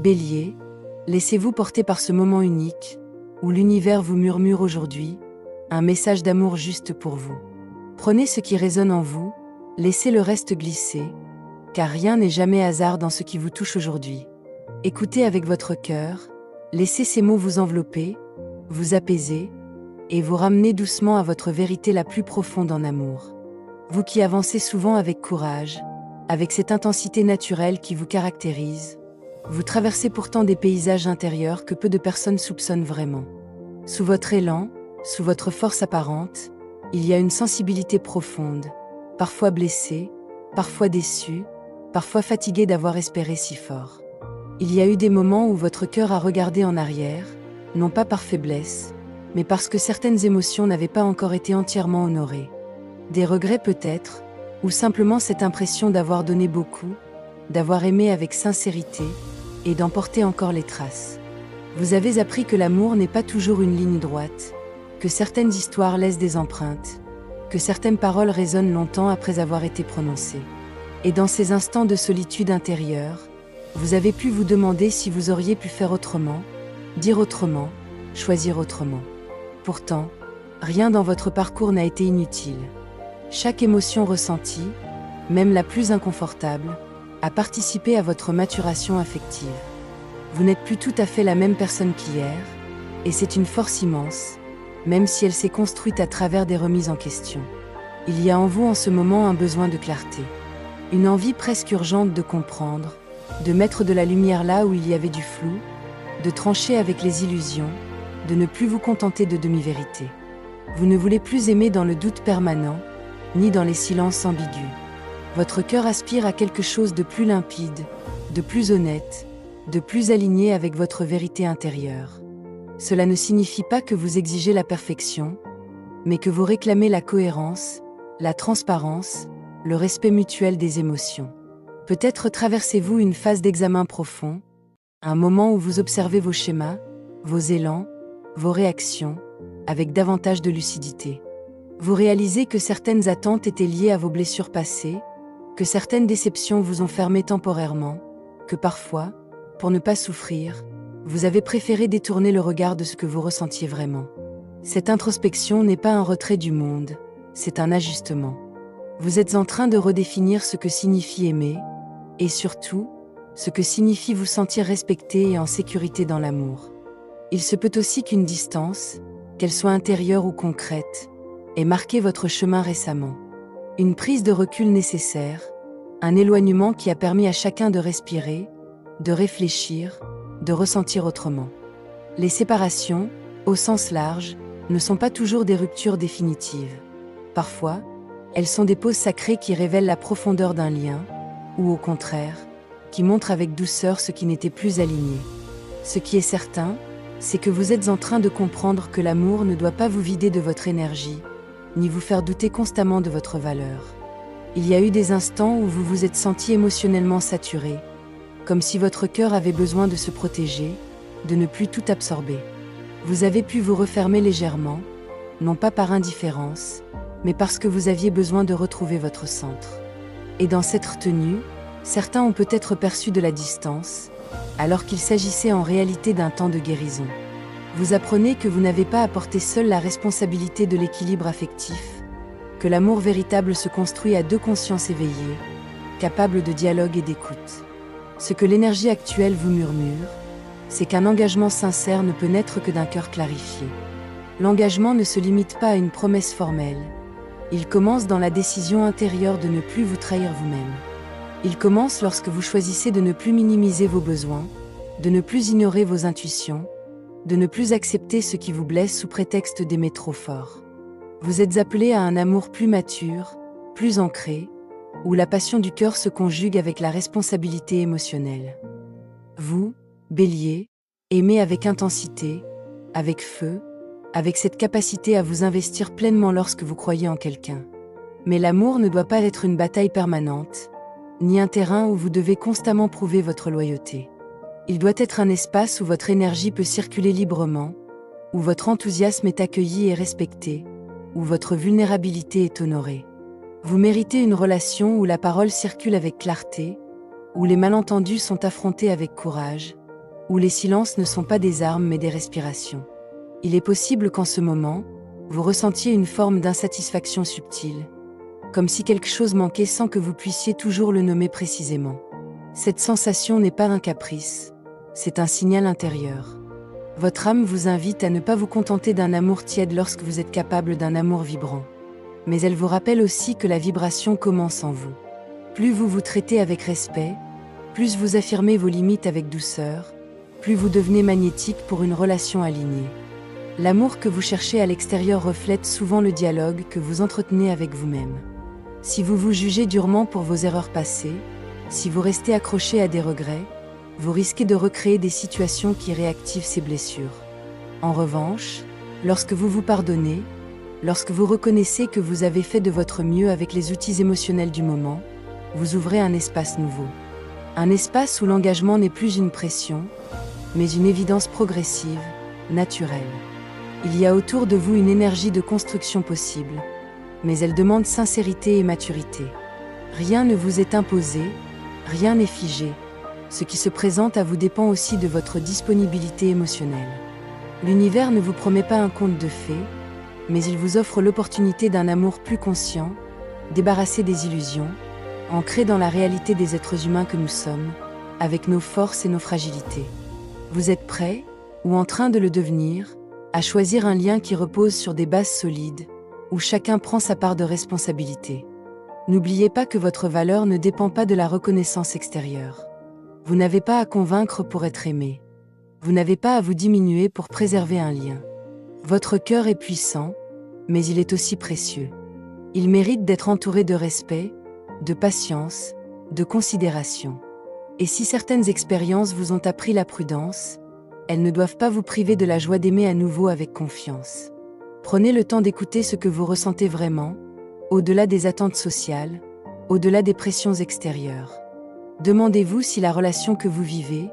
Bélier, laissez-vous porter par ce moment unique, où l'univers vous murmure aujourd'hui, un message d'amour juste pour vous. Prenez ce qui résonne en vous, laissez le reste glisser, car rien n'est jamais hasard dans ce qui vous touche aujourd'hui. Écoutez avec votre cœur, laissez ces mots vous envelopper, vous apaiser, et vous ramener doucement à votre vérité la plus profonde en amour. Vous qui avancez souvent avec courage, avec cette intensité naturelle qui vous caractérise, vous traversez pourtant des paysages intérieurs que peu de personnes soupçonnent vraiment. Sous votre élan, sous votre force apparente, il y a une sensibilité profonde, parfois blessée, parfois déçue, parfois fatiguée d'avoir espéré si fort. Il y a eu des moments où votre cœur a regardé en arrière, non pas par faiblesse, mais parce que certaines émotions n'avaient pas encore été entièrement honorées. Des regrets peut-être, ou simplement cette impression d'avoir donné beaucoup, d'avoir aimé avec sincérité, et d'en porter encore les traces. Vous avez appris que l'amour n'est pas toujours une ligne droite, que certaines histoires laissent des empreintes, que certaines paroles résonnent longtemps après avoir été prononcées. Et dans ces instants de solitude intérieure, vous avez pu vous demander si vous auriez pu faire autrement, dire autrement, choisir autrement. Pourtant, rien dans votre parcours n'a été inutile. Chaque émotion ressentie, même la plus inconfortable, a participé à votre maturation affective. Vous n'êtes plus tout à fait la même personne qu'hier, et c'est une force immense, même si elle s'est construite à travers des remises en question. Il y a en vous en ce moment un besoin de clarté, une envie presque urgente de comprendre, de mettre de la lumière là où il y avait du flou, de trancher avec les illusions, de ne plus vous contenter de demi-vérités. Vous ne voulez plus aimer dans le doute permanent, ni dans les silences ambigus. Votre cœur aspire à quelque chose de plus limpide, de plus honnête, de plus aligné avec votre vérité intérieure. Cela ne signifie pas que vous exigez la perfection, mais que vous réclamez la cohérence, la transparence, le respect mutuel des émotions. Peut-être traversez-vous une phase d'examen profond, un moment où vous observez vos schémas, vos élans, vos réactions, avec davantage de lucidité. Vous réalisez que certaines attentes étaient liées à vos blessures passées, que certaines déceptions vous ont fermé temporairement, que parfois, pour ne pas souffrir, vous avez préféré détourner le regard de ce que vous ressentiez vraiment. Cette introspection n'est pas un retrait du monde, c'est un ajustement. Vous êtes en train de redéfinir ce que signifie aimer, et surtout, ce que signifie vous sentir respecté et en sécurité dans l'amour. Il se peut aussi qu'une distance, qu'elle soit intérieure ou concrète, ait marqué votre chemin récemment. Une prise de recul nécessaire, un éloignement qui a permis à chacun de respirer, de réfléchir, de ressentir autrement. Les séparations, au sens large, ne sont pas toujours des ruptures définitives. Parfois, elles sont des pauses sacrées qui révèlent la profondeur d'un lien, ou au contraire, qui montrent avec douceur ce qui n'était plus aligné. Ce qui est certain, c'est que vous êtes en train de comprendre que l'amour ne doit pas vous vider de votre énergie, ni vous faire douter constamment de votre valeur. Il y a eu des instants où vous vous êtes senti émotionnellement saturé, comme si votre cœur avait besoin de se protéger, de ne plus tout absorber. Vous avez pu vous refermer légèrement, non pas par indifférence, mais parce que vous aviez besoin de retrouver votre centre. Et dans cette retenue, certains ont peut-être perçu de la distance, alors qu'il s'agissait en réalité d'un temps de guérison. Vous apprenez que vous n'avez pas à porter seul la responsabilité de l'équilibre affectif, que l'amour véritable se construit à deux consciences éveillées, capables de dialogue et d'écoute. Ce que l'énergie actuelle vous murmure, c'est qu'un engagement sincère ne peut naître que d'un cœur clarifié. L'engagement ne se limite pas à une promesse formelle. Il commence dans la décision intérieure de ne plus vous trahir vous-même. Il commence lorsque vous choisissez de ne plus minimiser vos besoins, de ne plus ignorer vos intuitions, de ne plus accepter ce qui vous blesse sous prétexte d'aimer trop fort. Vous êtes appelé à un amour plus mature, plus ancré, où la passion du cœur se conjugue avec la responsabilité émotionnelle. Vous, Bélier, aimez avec intensité, avec feu, avec cette capacité à vous investir pleinement lorsque vous croyez en quelqu'un. Mais l'amour ne doit pas être une bataille permanente, ni un terrain où vous devez constamment prouver votre loyauté. Il doit être un espace où votre énergie peut circuler librement, où votre enthousiasme est accueilli et respecté, où votre vulnérabilité est honorée. Vous méritez une relation où la parole circule avec clarté, où les malentendus sont affrontés avec courage, où les silences ne sont pas des armes mais des respirations. Il est possible qu'en ce moment, vous ressentiez une forme d'insatisfaction subtile, comme si quelque chose manquait sans que vous puissiez toujours le nommer précisément. Cette sensation n'est pas un caprice, c'est un signal intérieur. Votre âme vous invite à ne pas vous contenter d'un amour tiède lorsque vous êtes capable d'un amour vibrant. Mais elle vous rappelle aussi que la vibration commence en vous. Plus vous vous traitez avec respect, plus vous affirmez vos limites avec douceur, plus vous devenez magnétique pour une relation alignée. L'amour que vous cherchez à l'extérieur reflète souvent le dialogue que vous entretenez avec vous-même. Si vous vous jugez durement pour vos erreurs passées, si vous restez accroché à des regrets, vous risquez de recréer des situations qui réactivent ces blessures. En revanche, lorsque vous vous pardonnez, lorsque vous reconnaissez que vous avez fait de votre mieux avec les outils émotionnels du moment, vous ouvrez un espace nouveau. Un espace où l'engagement n'est plus une pression, mais une évidence progressive, naturelle. Il y a autour de vous une énergie de construction possible, mais elle demande sincérité et maturité. Rien ne vous est imposé, rien n'est figé. Ce qui se présente à vous dépend aussi de votre disponibilité émotionnelle. L'univers ne vous promet pas un conte de fées, mais il vous offre l'opportunité d'un amour plus conscient, débarrassé des illusions, ancré dans la réalité des êtres humains que nous sommes, avec nos forces et nos fragilités. Vous êtes prêt, ou en train de le devenir, à choisir un lien qui repose sur des bases solides, où chacun prend sa part de responsabilité. N'oubliez pas que votre valeur ne dépend pas de la reconnaissance extérieure. Vous n'avez pas à convaincre pour être aimé. Vous n'avez pas à vous diminuer pour préserver un lien. Votre cœur est puissant, mais il est aussi précieux. Il mérite d'être entouré de respect, de patience, de considération. Et si certaines expériences vous ont appris la prudence, elles ne doivent pas vous priver de la joie d'aimer à nouveau avec confiance. Prenez le temps d'écouter ce que vous ressentez vraiment, au-delà des attentes sociales, au-delà des pressions extérieures. Demandez-vous si la relation que vous vivez,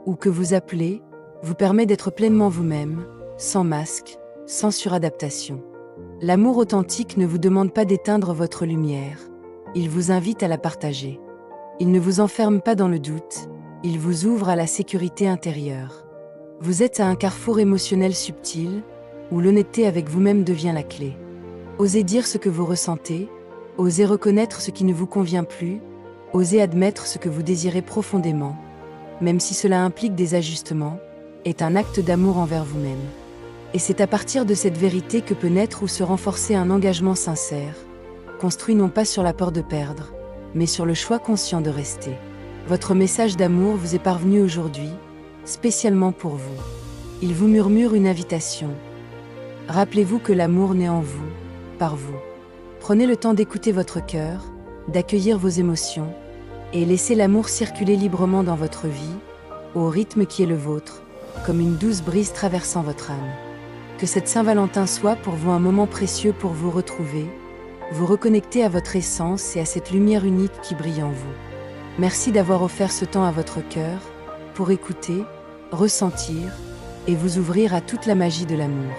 ou que vous appelez, vous permet d'être pleinement vous-même, sans masque, sans suradaptation. L'amour authentique ne vous demande pas d'éteindre votre lumière, il vous invite à la partager. Il ne vous enferme pas dans le doute, il vous ouvre à la sécurité intérieure. Vous êtes à un carrefour émotionnel subtil, où l'honnêteté avec vous-même devient la clé. Osez dire ce que vous ressentez, osez reconnaître ce qui ne vous convient plus, osez admettre ce que vous désirez profondément, même si cela implique des ajustements, est un acte d'amour envers vous-même. Et c'est à partir de cette vérité que peut naître ou se renforcer un engagement sincère, construit non pas sur la peur de perdre, mais sur le choix conscient de rester. Votre message d'amour vous est parvenu aujourd'hui, spécialement pour vous. Il vous murmure une invitation. Rappelez-vous que l'amour naît en vous, par vous. Prenez le temps d'écouter votre cœur, d'accueillir vos émotions, et laissez l'amour circuler librement dans votre vie, au rythme qui est le vôtre, comme une douce brise traversant votre âme. Que cette Saint-Valentin soit pour vous un moment précieux pour vous retrouver, vous reconnecter à votre essence et à cette lumière unique qui brille en vous. Merci d'avoir offert ce temps à votre cœur, pour écouter, ressentir, et vous ouvrir à toute la magie de l'amour.